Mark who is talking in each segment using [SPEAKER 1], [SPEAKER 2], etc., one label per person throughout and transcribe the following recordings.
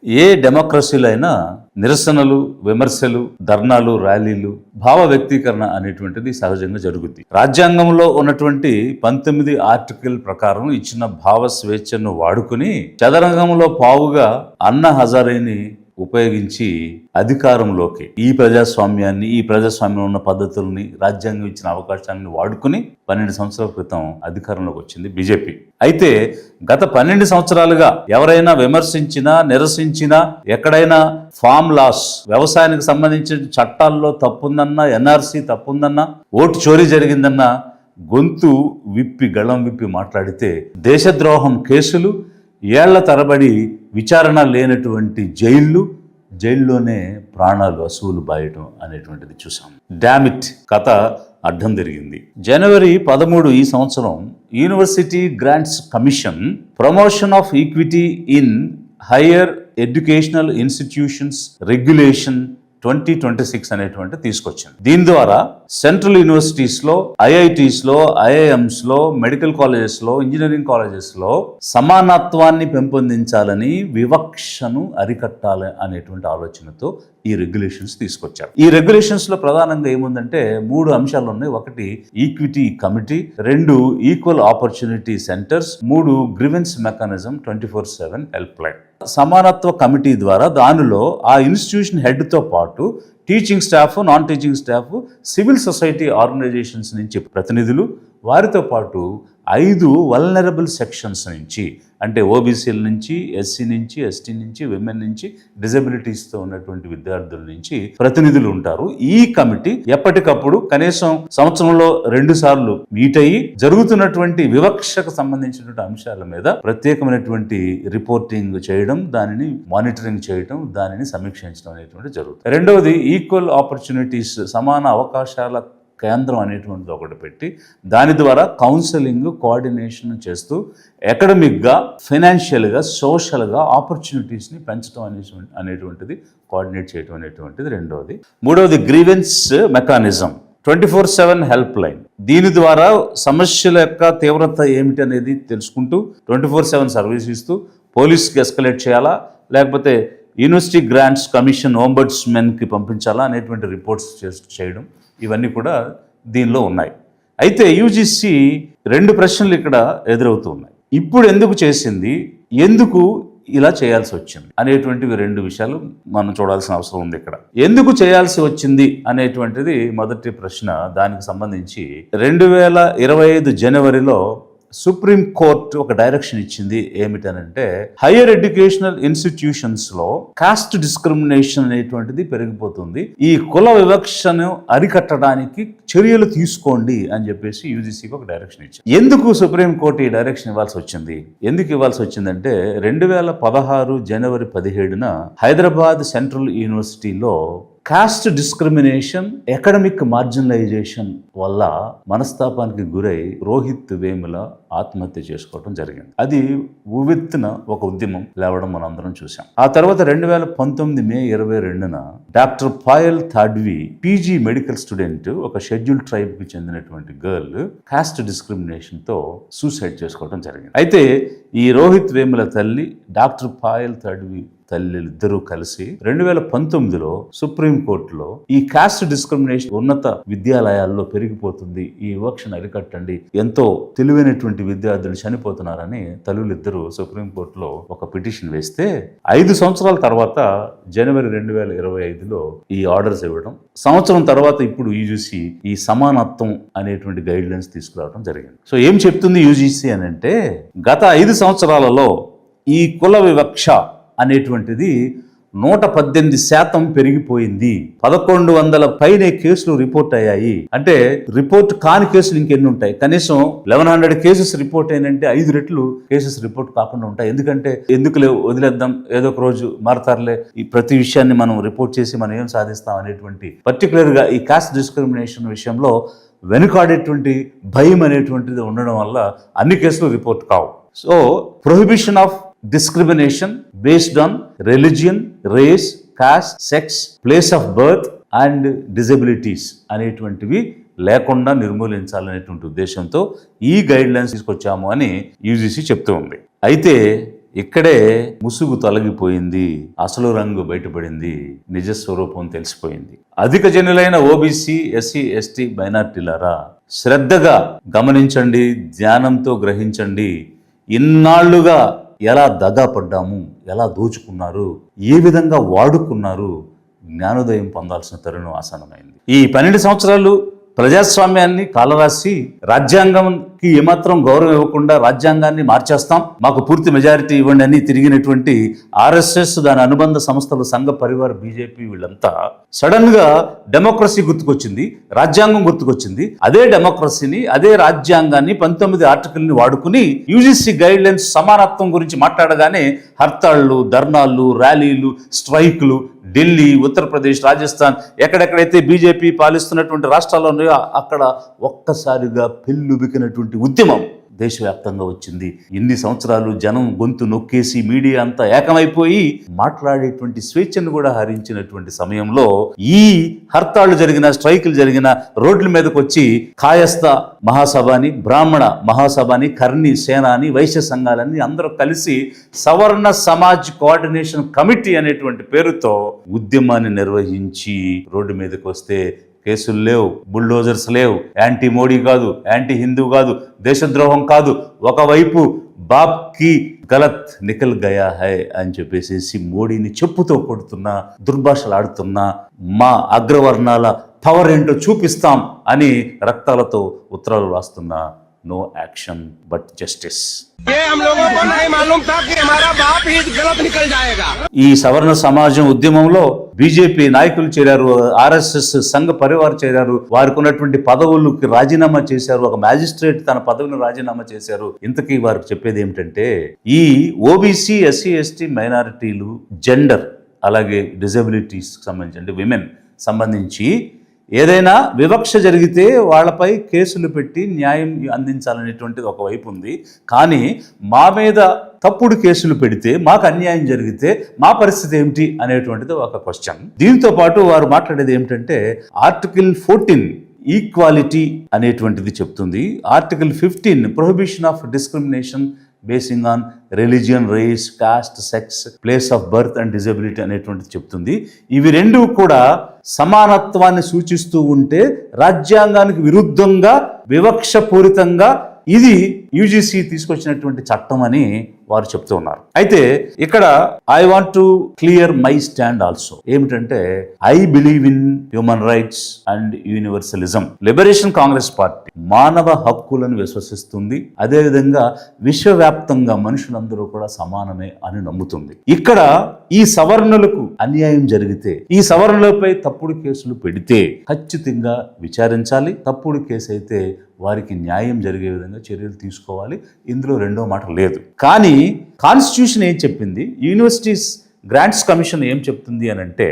[SPEAKER 1] ఏ డెమోక్రసీలో అయినా నిరసనలు, విమర్శలు, ధర్నాలు, ర్యాలీలు, భావ వ్యక్తీకరణ అనేటువంటిది సహజంగా జరుగుద్ది. రాజ్యాంగంలో ఉన్నటువంటి 19 ఆర్టికల్ ప్రకారం ఇచ్చిన భావ స్వేచ్ఛను వాడుకుని చదరంగంలో పావుగా అన్నా హజారేని ఉపయోగించి అధికారంలోకి ఈ ప్రజాస్వామ్యంలో ఉన్న పద్ధతుల్ని, రాజ్యాంగం ఇచ్చిన అవకాశాన్ని వాడుకుని 12 సంవత్సరాల క్రితం అధికారంలోకి వచ్చింది బీజేపీ. అయితే గత 12 సంవత్సరాలుగా ఎవరైనా విమర్శించినా, నిరసించినా, ఎక్కడైనా ఫామ్ లాస్, వ్యవసాయానికి సంబంధించిన చట్టాల్లో తప్పుందన్నా, ఎన్ఆర్సీ తప్పుందన్నా, ఓటు చోరీ జరిగిందన్నా గొంతు విప్పి, గళం విప్పి మాట్లాడితే దేశద్రోహం కేసులు, ఏళ్ల తరబడి విచారణ లేనటువంటి జైల్లోనే ప్రాణాలు అసువులు బాయటం అనేటువంటిది చూసాం. డామిట్ కథ అడ్డం తిరిగింది. జనవరి 13 ఈ సంవత్సరం university grants commission promotion of equity in higher educational institutions regulation 2026 అనేటువంటి తీసుకొచ్చింది. దీని ద్వారా సెంట్రల్ యూనివర్సిటీస్లో, ఐఐటీస్లో, ఐఐఎంస్లో, మెడికల్ కాలేజెస్లో, ఇంజనీరింగ్ కాలేజెస్లో సమానత్వాన్ని పెంపొందించాలని, వివక్షను అరికట్టాలి అనేటువంటి ఆలోచనతో ఈ రెగ్యులేషన్స్ తీసుకొచ్చారు. ఈ రెగ్యులేషన్స్ లో ప్రధానంగా ఏముందంటే 3 అంశాలు ఉన్నాయి. 1 equity committee, 2 equal opportunity centres, 3 grievance mechanism 24/7 helpline. సమానత్వ కమిటీ ద్వారా దానిలో ఆ ఇన్స్టిట్యూషన్ హెడ్తో పాటు teaching staff, non teaching staff, civil society organisations నుంచి ప్రతినిధులు, వారితో పాటు 5 వల్నరబుల్ సెక్షన్స్ నుంచి, అంటే ఓబీసీల నుంచి, ఎస్సీ నుంచి, ఎస్టీ నుంచి, విమెన్ నుంచి, డిజబిలిటీస్తో ఉన్నటువంటి విద్యార్థుల నుంచి ప్రతినిధులు ఉంటారు. ఈ కమిటీ ఎప్పటికప్పుడు కనీసం సంవత్సరంలో 2 సార్లు మీట్ అయ్యి జరుగుతున్నటువంటి వివక్షకు సంబంధించినటువంటి అంశాల మీద ప్రత్యేకమైనటువంటి రిపోర్టింగ్ చేయడం, దానిని మానిటరింగ్ చేయడం, దానిని సమీక్షించడం అనేటువంటి జరుగుతుంది. రెండవది ఈక్వల్ ఆపర్చునిటీస్, సమాన అవకాశాల కేంద్రం అనేటువంటిది ఒకటి పెట్టి దాని ద్వారా కౌన్సిలింగ్, కోఆర్డినేషన్ చేస్తూ అకాడమిక్గా, ఫైనాన్షియల్గా, సోషల్గా ఆపర్చునిటీస్ని పెంచడం అనేటువంటిది కోఆర్డినేట్ చేయడం అనేటువంటిది రెండవది. మూడవది గ్రీవెన్స్ మెకానిజం 24/7 హెల్ప్ లైన్. దీని ద్వారా సమస్యల యొక్క తీవ్రత ఏమిటి అనేది తెలుసుకుంటూ 24/7 సర్వీస్ ఇస్తూ పోలీస్కి ఎస్కలేట్ చేయాలా, లేకపోతే యూనివర్సిటీ గ్రాంట్స్ కమిషన్ ఓంబడ్స్మెన్కి పంపించాలా అనేటువంటి రిపోర్ట్స్ చేయడం, ఇవన్నీ కూడా దీనిలో ఉన్నాయి. అయితే యూజీసీ 2 ప్రశ్నలు ఇక్కడ ఎదురవుతూ ఉన్నాయి. ఇప్పుడు ఎందుకు చేసింది, ఎందుకు ఇలా చేయాల్సి వచ్చింది అనేటువంటివి 2 విషయాలు మనం చూడాల్సిన అవసరం ఉంది. ఇక్కడ ఎందుకు చేయాల్సి వచ్చింది అనేటువంటిది మొదటి ప్రశ్న. దానికి సంబంధించి 2025 జనవరిలో సుప్రీం కోర్టు ఒక డైరెక్షన్ ఇచ్చింది. ఏమిటనంటే హైయర్ ఎడ్యుకేషనల్ ఇన్స్టిట్యూషన్స్ లో కాస్ట్ డిస్క్రిమినేషన్ అనేటువంటిది పెరిగిపోతుంది, ఈ కుల వివక్షను అరికట్టడానికి చర్యలు తీసుకోండి అని చెప్పేసి యూజీసీకి ఒక డైరెక్షన్ ఇచ్చింది. ఎందుకు సుప్రీం కోర్టు ఈ డైరెక్షన్ ఇవ్వాల్సి వచ్చింది? ఎందుకు ఇవ్వాల్సి వచ్చిందంటే 2016 జనవరి 17న హైదరాబాద్ సెంట్రల్ యూనివర్సిటీలో కాస్ట్ డిస్క్రిమినేషన్, అకాడమిక్ మార్జినలైజేషన్ వల్ల మనస్తాపానికి గురై రోహిత్ వేముల ఆత్మహత్య చేసుకోవడం జరిగింది. అది ఉవ్వెత్తున ఒక ఉద్యమం లేవడం మనం అందరం చూసాం. ఆ తర్వాత 2019 మే 22న doctor Payal Thadvi, PG medical student, ఒక షెడ్యూల్ ట్రైబ్ కి చెందినటువంటి గర్ల్ కాస్ట్ డిస్క్రిమినేషన్ తో సూసైడ్ చేసుకోవడం జరిగింది. అయితే ఈ రోహిత్ వేముల తల్లి, డాక్టర్ పాయల్ థాడ్వి తల్లిద్దరూ కలిసి 2019లో సుప్రీంకోర్టులో ఈ కాస్ట్ డిస్క్రిమినేషన్ ఉన్నత విద్యాలయాల్లో పెరిగిపోతుంది, ఈ వివక్షను అరికట్టండి, ఎంతో తెలివైనటువంటి విద్యార్థులు చనిపోతున్నారని తల్లులిద్దరూ సుప్రీంకోర్టులో ఒక పిటిషన్ వేస్తే 5 సంవత్సరాల తర్వాత జనవరి 2025లో ఈ ఆర్డర్స్ ఇవ్వడం, సంవత్సరం తర్వాత ఇప్పుడు యూజీసీ ఈ సమానత్వం అనేటువంటి గైడ్ లైన్స్ తీసుకురావడం జరిగింది. సో ఏం చెప్తుంది యూజీసీ అని అంటే, గత 5 సంవత్సరాలలో ఈ కుల వివక్ష అనేటువంటిది 118% పెరిగిపోయింది. 1100 పైనే కేసులు రిపోర్ట్ అయ్యాయి. అంటే రిపోర్ట్ కాని కేసులు ఇంకెన్ని ఉంటాయి? కనీసం 1100 కేసెస్ రిపోర్ట్ అయినంటే 5 రెట్లు కేసెస్ రిపోర్ట్ కాకుండా ఉంటాయి. ఎందుకంటే ఎందుకులే వదిలేద్దాం, ఏదో ఒక రోజు మారతారులే, ఈ ప్రతి విషయాన్ని మనం రిపోర్ట్ చేసి మనం ఏం సాధిస్తాం అనేటువంటి పర్టికులర్గా ఈ కాస్ట్ డిస్క్రిమినేషన్ విషయంలో వెనుకాడేటువంటి భయం అనేటువంటిది ఉండడం వల్ల అన్ని కేసులు రిపోర్ట్ కావు. So prohibition of discrimination based on religion, race, caste, sex, place of birth and disabilities అనేటువంటివి లేకుండా నిర్మూలించాలనేటువంటి ఉద్దేశంతో ఈ గైడ్ లైన్స్ తీసుకొచ్చాము అని యూజీసీ చెప్తూ ఉంది. అయితే ఇక్కడే ముసుగు తొలగిపోయింది, అసలు రంగు బయటపడింది, నిజ స్వరూపం తెలిసిపోయింది. అధిక జనులైన ఓబీసీ, ఎస్సీ, ఎస్టీ, మైనార్టీలారా శ్రద్ధగా గమనించండి, ధ్యానంతో గ్రహించండి. ఇన్నాళ్లుగా ఎలా దగా పడ్డాము, ఎలా దోచుకున్నారు, ఏ విధంగా వాడుకున్నారు, జ్ఞానోదయం పొందాల్సిన తరుణం ఆసన్నమైంది. ఈ 12 సంవత్సరాలు ప్రజాస్వామ్యాన్ని కాలరాసి రాజ్యాంగంకి ఏమాత్రం గౌరవం ఇవ్వకుండా రాజ్యాంగాన్ని మార్చేస్తాం, మాకు పూర్తి మెజారిటీ ఇవ్వండి అని తిరిగినటువంటి ఆర్ఎస్ఎస్, దాని అనుబంధ సంస్థలు, సంఘ పరివార్, బీజేపీ వీళ్ళంతా సడన్ గా డెమోక్రసీ గుర్తుకొచ్చింది, రాజ్యాంగం గుర్తుకొచ్చింది. అదే డెమోక్రసీని, అదే రాజ్యాంగాన్ని, 19 ఆర్టికల్ని వాడుకుని యూజీసీ గైడ్ లైన్స్ సమానత్వం గురించి మాట్లాడగానే హర్తాళ్లు, ధర్నాలు, ర్యాలీలు, స్ట్రైకులు ఢిల్లీ, ఉత్తరప్రదేశ్, రాజస్థాన్, ఎక్కడెక్కడైతే బీజేపీ పాలిస్తున్నటువంటి రాష్ట్రాల్లో ఉన్నాయో అక్కడ ఒక్కసారిగా పెళ్ళుబికినటువంటి ఉద్యమం దేశవ్యాప్తంగా వచ్చింది. ఇన్ని సంవత్సరాలు జనం గొంతు నొక్కేసి మీడియా అంతా ఏకమైపోయి మాట్లాడేటువంటి స్వేచ్ఛను కూడా హరించినటువంటి సమయంలో ఈ హర్తాళ్లు జరిగిన, స్ట్రైకులు జరిగిన, రోడ్ల మీదకి వచ్చి కాయస్థ మహాసభని, బ్రాహ్మణ మహాసభని, కర్ణి సేనాని, వైశ్య సంఘాలని అందరూ కలిసి సవర్ణ సమాజ్ కోఆర్డినేషన్ కమిటీ అనేటువంటి పేరుతో ఉద్యమాన్ని నిర్వహించి రోడ్డు మీదకి వస్తే కేసులు లేవు, బుల్డోజర్స్ లేవు, యాంటీ మోడీ కాదు, యాంటీ హిందూ కాదు, దేశద్రోహం కాదు, ఒకవైపు బాప్ కి గలత్ నికల్ గయా హై అని చెప్పేసి మోడీని చెప్పుతో కొడుతున్నా, దుర్భాషలాడుతున్నా, మా అగ్రవర్ణాల పవర్ ఏంటో చూపిస్తాం అని రక్తాలతో ఉత్తరాలు రాస్తున్నా, నో యాక్షన్ బట్ జస్టిస్. ఈ సవర్ణ సమాజం ఉద్యమంలో బీజేపీ నాయకులు చేరారు, ఆర్ఎస్ఎస్ సంఘ పరివార్ చేరారు, వారికి ఉన్నటువంటి పదవులకు రాజీనామా చేశారు, ఒక మ్యాజిస్ట్రేట్ తన పదవిని రాజీనామా చేశారు. ఇంతకీ వారికి చెప్పేది ఏమిటంటే ఈ ఓబీసీ, ఎస్సీ, ఎస్టీ, మైనారిటీలు, జెండర్, అలాగే డిజబిలిటీస్ సంబంధించి, అంటే విమెన్ సంబంధించి ఏదైనా వివక్ష జరిగితే వాళ్ళపై కేసులు పెట్టి న్యాయం అందించాలనేటువంటిది ఒకవైపు ఉంది. కానీ మా మీద తప్పుడు కేసులు పెడితే, మాకు అన్యాయం జరిగితే మా పరిస్థితి ఏమిటి అనేటువంటిది ఒక క్వశ్చన్. దీంతో పాటు వారు మాట్లాడేది ఏమిటంటే ఆర్టికల్ 14 ఈక్వాలిటీ అనేటువంటిది చెప్తుంది. Article 15 prohibition of discrimination basing on religion, race, caste, sex, place of birth and disability అనేటువంటిది చెప్తుంది. ఇవి రెండు కూడా సమానత్వాన్ని సూచిస్తూ ఉంటే రాజ్యాంగానికి విరుద్ధంగా, వివక్షపూరితంగా ఇది యూజీసీ తీసుకొచ్చినటువంటి చట్టం అని వారు చెప్తూ ఉన్నారు. అయితే ఇక్కడ I want to clear my stand also. ఏమిటంటే I believe in human rights and universalism. Liberation Congress Party మానవ హక్కులను విశ్వసిస్తుంది, అదేవిధంగా విశ్వవ్యాప్తంగా మనుషులందరూ కూడా సమానమే అని నమ్ముతుంది. ఇక్కడ ఈ సవర్ణులకు అన్యాయం జరిగితే, ఈ సవర్ణులపై తప్పుడు కేసులు పెడితే ఖచ్చితంగా విచారించాలి. తప్పుడు కేసు అయితే వారికి న్యాయం జరిగే విధంగా చర్యలు తీసుకోవాలి. ఇందులో రెండో మాట లేదు. కానీ కాన్స్టిట్యూషన్ ఏం చెప్పింది, యూనివర్సిటీస్ గ్రాంట్స్ కమిషన్ ఏం చెప్తుంది అని అంటే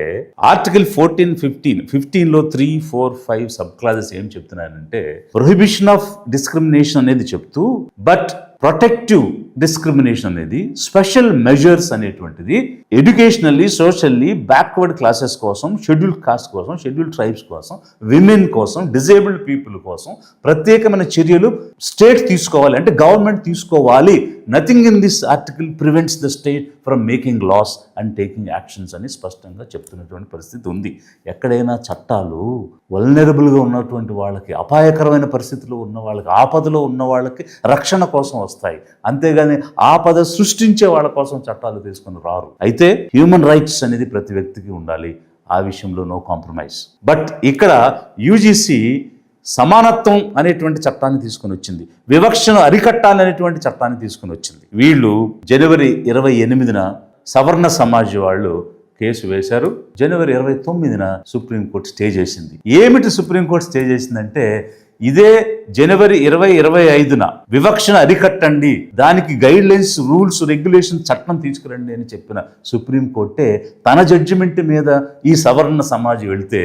[SPEAKER 1] ఆర్టికల్ 14, 15లో 3, 4, 5 సబ్ క్లాజెస్ ఏం చెప్తున్నారంటే ప్రొహిబిషన్ ఆఫ్ డిస్క్రిమినేషన్ అనేది చెప్తూ, బట్ ప్రొటెక్టివ్ డిస్క్రిమినేషన్ అనేది, స్పెషల్ మెజర్స్ అనేటువంటిది ఎడ్యుకేషనల్లీ, సోషల్లీ బ్యాక్వర్డ్ క్లాసెస్ కోసం, షెడ్యూల్డ్ కాస్ట్ కోసం, షెడ్యూల్డ్ ట్రైబ్స్ కోసం, విమెన్ కోసం, డిజేబుల్డ్ పీపుల్ కోసం ప్రత్యేకమైన చర్యలు స్టేట్ తీసుకోవాలి, అంటే గవర్నమెంట్ తీసుకోవాలి. Nothing in this article prevents the state from making laws and taking actions అని స్పష్టంగా చెప్తున్నటువంటి పరిస్థితి ఉంది. ఎక్కడైనా చట్టాలు వల్నరబుల్గా ఉన్నటువంటి వాళ్ళకి, అపాయకరమైన పరిస్థితుల్లో ఉన్న వాళ్ళకి, ఆపదలో ఉన్న వాళ్ళకి రక్షణ కోసం వస్తాయి, అంతేగాని ఆపద సృష్టించే వాళ్ళ కోసం చట్టాలు తీసుకుని రారు. అయితే హ్యూమన్ రైట్స్ అనేది ప్రతి వ్యక్తికి ఉండాలి, ఆ విషయంలో నో కాంప్రమైజ్. బట్ ఇక్కడ యూజీసీ సమానత్వం అనేటువంటి చట్టాన్ని తీసుకుని వచ్చింది, వివక్షను అరికట్టాలనేటువంటి చట్టాన్ని తీసుకుని వచ్చింది. వీళ్ళు జనవరి 28న సవర్ణ సమాజ్ వాళ్ళు కేసు వేశారు. జనవరి 29న సుప్రీంకోర్టు స్టే చేసింది. ఏమిటి సుప్రీంకోర్టు స్టే చేసిందంటే, ఇదే జనవరి 25న వివక్షను అరికట్టండి, దానికి గైడ్ లైన్స్, రూల్స్, రెగ్యులేషన్ చట్టం తీసుకురండి అని చెప్పిన సుప్రీంకోర్టే తన జడ్జిమెంట్ మీద ఈ సవర్ణ సమాజ్ వెళితే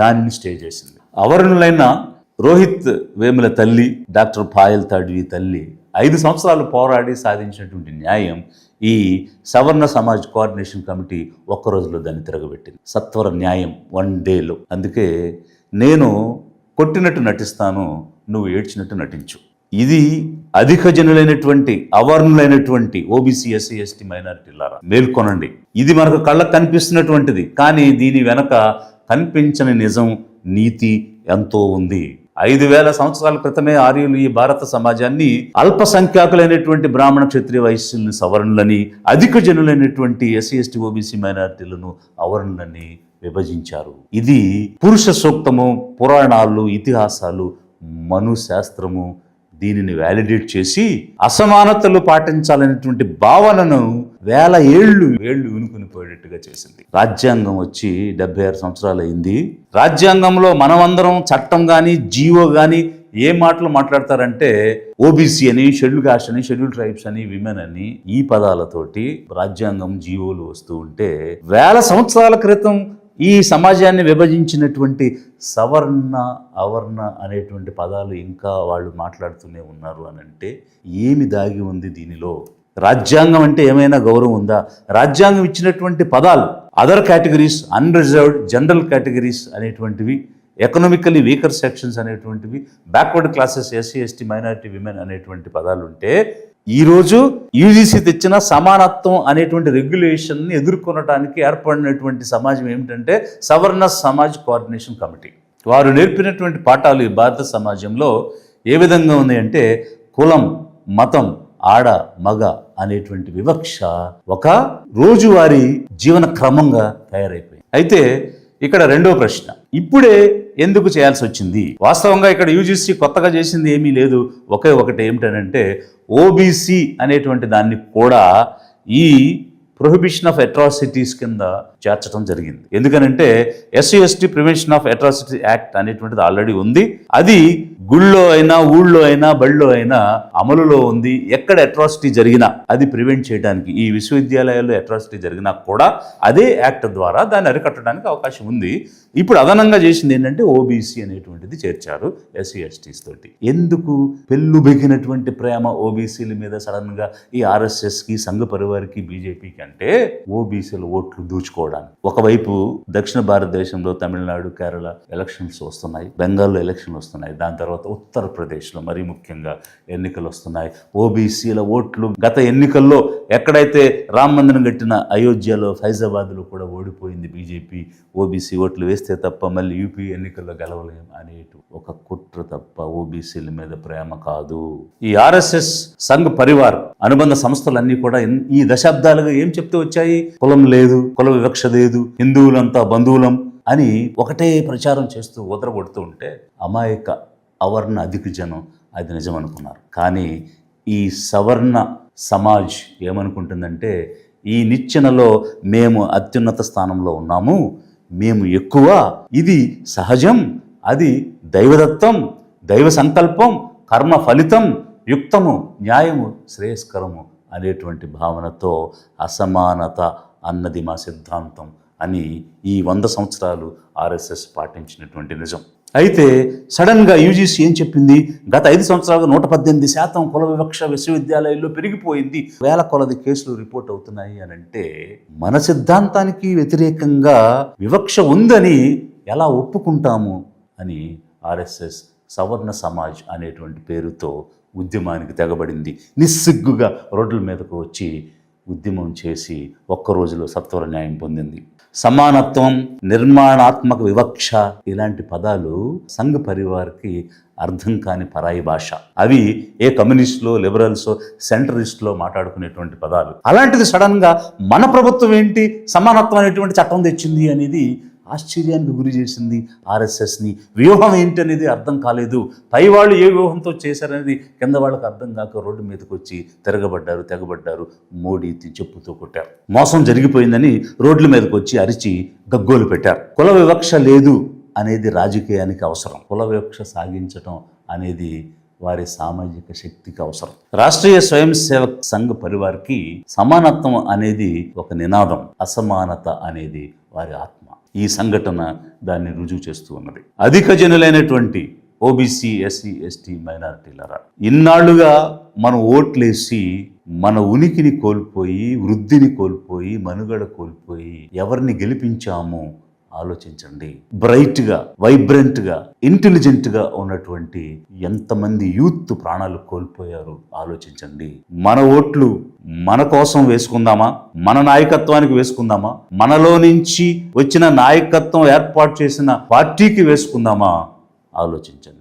[SPEAKER 1] దానిని స్టే చేసింది. అవర్ణులైన రోహిత్ వేముల తల్లి, డాక్టర్ పాయల్ తాడ్వి తల్లి 5 సంవత్సరాలు పోరాడి సాధించినటువంటి న్యాయం ఈ సవర్ణ సమాజ్ కోఆర్డినేషన్ కమిటీ ఒక్క రోజులో దాన్ని తిరగబెట్టింది. సత్వర న్యాయం 1 డేలో. అందుకే నేను కొట్టినట్టు నటిస్తాను, నువ్వు ఏడ్చినట్టు నటించు. ఇది అధిక జనులైనటువంటి అవర్ణులైనటువంటి ఓబీసీ ఎస్సీ ఎస్టీ మైనారిటీలారా మేల్కొనండి. ఇది మనకు కళ్ళకు కనిపిస్తున్నటువంటిది, కానీ దీని వెనక కనిపించని నిజం నీతి ఎంతో ఉంది. 5,000 సంవత్సరాల క్రితమే ఆర్యులు ఈ భారత సమాజాన్ని అల్పసంఖ్యాకులైనటువంటి బ్రాహ్మణ క్షత్రియ వైశ్యుల్ని సవర్ణులని, అధిక జనులైనటువంటి ఎస్సీ ఎస్టీ ఓబీసీ మైనారిటీలను అవర్ణులని విభజించారు. ఇది పురుష సూక్తము, పురాణాలు, ఇతిహాసాలు, మను శాస్త్రము దీనిని వ్యాలిడేట్ చేసి అసమానతలు పాటించాలనేటువంటి భావనను వేల ఏళ్ళు వినుకుని పోయేటట్టుగా చేసింది. రాజ్యాంగం వచ్చి 76 సంవత్సరాలు అయింది. రాజ్యాంగంలో మనమందరం చట్టం కానీ జీవో కానీ ఏ మాటలు మాట్లాడతారంటే ఓబీసీ అని, షెడ్యూల్ కాస్ట్ అని, షెడ్యూల్ ట్రైబ్స్ అని, విమెన్ అని ఈ పదాలతోటి రాజ్యాంగం జీవోలు వస్తూ ఉంటే, వేల సంవత్సరాల క్రితం ఈ సమాజాన్ని విభజించినటువంటి సవర్ణ అవర్ణ అనేటువంటి పదాలు ఇంకా వాళ్ళు మాట్లాడుతూనే ఉన్నారు అని అంటే ఏమి దాగి ఉంది దీనిలో? రాజ్యాంగం అంటే ఏమైనా గౌరవం ఉందా? రాజ్యాంగం ఇచ్చినటువంటి పదాలు other categories, unreserved, general categories అనేటువంటివి, ఎకనామికల్లీ వీకర్ సెక్షన్స్ అనేటువంటివి, backward classes, SC ST minority women అనేటువంటి పదాలు ఉంటే, ఈరోజు యూజీసీ తెచ్చిన సమానత్వం అనేటువంటి రెగ్యులేషన్ని ఎదుర్కొనడానికి ఏర్పడినటువంటి సమాజం ఏమిటంటే సవర్ణ సమాజ్ కోఆర్డినేషన్ కమిటీ. వారు నేర్పినటువంటి పాఠాలు ఈ భారత సమాజంలో ఏ విధంగా ఉన్నాయంటే, కులం, మతం, ఆడ మగ అనేటువంటి వివక్ష ఒక రోజువారీ జీవన క్రమంగా తయారైపోయింది. అయితే ఇక్కడ రెండో ప్రశ్న, ఇప్పుడే ఎందుకు చేయాల్సి వచ్చింది? వాస్తవంగా ఇక్కడ యూజీసీ కొత్తగా చేసింది ఏమీ లేదు. ఒకటి ఏమిటనంటే ఓబీసీ అనేటువంటి దాన్ని కూడా ఈ ప్రొహిబిషన్ ఆఫ్ అట్రాసిటీస్ కింద చేర్చడం జరిగింది. ఎందుకనంటే SC ST prevention of atrocity act అనేటువంటిది ఆల్రెడీ ఉంది. అది గుళ్ళో అయినా, ఊళ్ళో అయినా, బళ్ళో అయినా అమలులో ఉంది. ఎక్కడ అట్రాసిటీ జరిగినా అది ప్రివెంట్ చేయడానికి, ఈ విశ్వవిద్యాలయాల్లో అట్రాసిటీ జరిగినా కూడా అదే యాక్ట్ ద్వారా దాన్ని అరికట్టడానికి అవకాశం ఉంది. ఇప్పుడు అదనంగా చేసింది ఏంటంటే ఓబీసీ అనేటువంటిది చేర్చారు ఎస్సీ ఎస్టీస్ తోటి. ఎందుకు? పెళ్ళు బెగినటువంటి ప్రేమ ఓబీసీల మీద సడన్ గా ఈ ఆర్ఎస్ఎస్కి, సంఘ పరివారికి, బీజేపీకి అంటే ఓబీసీల ఓట్లు దూచుకోవడానికి. ఒకవైపు దక్షిణ భారతదేశంలో తమిళనాడు, కేరళ ఎలక్షన్స్ వస్తున్నాయి, బెంగాల్లో ఎలక్షన్లు వస్తున్నాయి, దాని తర్వాత ఉత్తరప్రదేశ్లో మరీ ముఖ్యంగా ఎన్నికలు వస్తున్నాయి. ఓబీసీల ఓట్లు గత ఎన్నికల్లో ఎక్కడైతే రామ మందిరం కట్టిన అయోధ్యలో, ఫైజాబాద్లో కూడా ఓడిపోయింది బీజేపీ. ఓబీసీ ఓట్లు వేస్తే తప్ప మళ్ళీ యూపీ ఎన్నికల్లో గెలవలేం అనేటు ఒక కుట్ర తప్ప ఓబీసీల మీద ప్రేమ కాదు. ఈ ఆర్ఎస్ఎస్, సంఘ్ పరివార్ అనుబంధ సంస్థలన్నీ కూడా ఈ దశాబ్దాలుగా ఏం చెప్తూ వచ్చాయి? కులం లేదు, కుల వివక్ష లేదు, హిందువులంతా బంధువులం అని ఒకటే ప్రచారం చేస్తూ ఉదరగొడుతూ ఉంటే అమాయక అవర్ణ అధిక జనం అది నిజం అనుకున్నారు. కానీ ఈ సవర్ణ సమాజ్ ఏమనుకుంటుందంటే, ఈ నిచ్చెనలో మేము అత్యున్నత స్థానంలో ఉన్నాము, మేము ఎక్కువ, ఇది సహజం, అది దైవదత్తం, దైవ సంకల్పం, కర్మ ఫలితం, యుక్తము, న్యాయము, శ్రేయస్కరము అనేటువంటి భావనతో అసమానత అన్నది మా సిద్ధాంతం అని ఈ 100 సంవత్సరాలు ఆర్ఎస్ఎస్ పాటించినటువంటి నిజం. అయితే సడన్గా యూజీసీ ఏం చెప్పింది? గత 5 సంవత్సరాలుగా 118% కుల వివక్ష విశ్వవిద్యాలయాల్లో పెరిగిపోయింది, వేల కొలది కేసులు రిపోర్ట్ అవుతున్నాయి అని అంటే, మన సిద్ధాంతానికి వ్యతిరేకంగా వివక్ష ఉందని ఎలా ఒప్పుకుంటాము అని ఆర్ఎస్ఎస్ సవర్ణ సమాజ్ అనేటువంటి పేరుతో ఉద్యమానికి తెగబడింది. నిస్సిగ్గుగా రోడ్ల మీదకు వచ్చి ఉద్యమం చేసి ఒక్క రోజులో సత్వర న్యాయం పొందింది. సమానత్వం, నిర్మాణాత్మక వివక్ష ఇలాంటి పదాలు సంఘ పరివార్కి అర్థం కాని పరాయి భాష. అవి ఏ కమ్యూనిస్టులో, లిబరల్సో, సెంట్రలిస్టులో మాట్లాడుకునేటువంటి పదాలు. అలాంటిది సడన్గా మన ప్రభుత్వం ఏంటి సమానత్వం అనేటువంటి చట్టం తెచ్చింది అనేది ఆశ్చర్యానికి గురి చేసింది ఆర్ఎస్ఎస్ని. వ్యూహం ఏంటి అనేది అర్థం కాలేదు. పై వాళ్ళు ఏ వ్యూహంతో చేశారనేది కింద వాళ్ళకి అర్థం కాక రోడ్డు మీదకి వచ్చి తెగబడ్డారు. మోడీ చెప్పుతో కొట్టారు. మోసం జరిగిపోయిందని రోడ్ల మీదకి వచ్చి అరిచి గగ్గోలు పెట్టారు. కుల వివక్ష లేదు అనేది రాజకీయానికి అవసరం. కుల వివక్ష సాగించటం అనేది వారి సామాజిక శక్తికి అవసరం. రాష్ట్రీయ స్వయం సేవక్ సంఘ్ పరివార్కి సమానత్వం అనేది ఒక నినాదం, అసమానత అనేది వారి ఆత్మ. ఈ సంఘటన దాన్ని రుజువు చేస్తూ ఉన్నది. అధిక జనులైనటువంటి ఓబీసీ, ఎస్సీ, ఎస్టీ మైనారిటీలరా, ఇన్నాళ్లుగా మనం ఓట్లేసి మన ఉనికిని కోల్పోయి, వృద్ధిని కోల్పోయి, మనుగడ కోల్పోయి ఎవరిని గెలిపించామో ఆలోచించండి. బ్రైట్గా, వైబ్రెంట్గా, ఇంటెలిజెంట్గా ఉన్నటువంటి ఎంతమంది యూత్ ప్రాణాలు కోల్పోయారు ఆలోచించండి. మన ఓట్లు మన కోసం వేసుకుందామా? మన నాయకత్వానికి వేసుకుందామా? మనలో నుంచి వచ్చిన నాయకత్వం ఏర్పాటు చేసిన పార్టీకి వేసుకుందామా? ఆలోచించండి.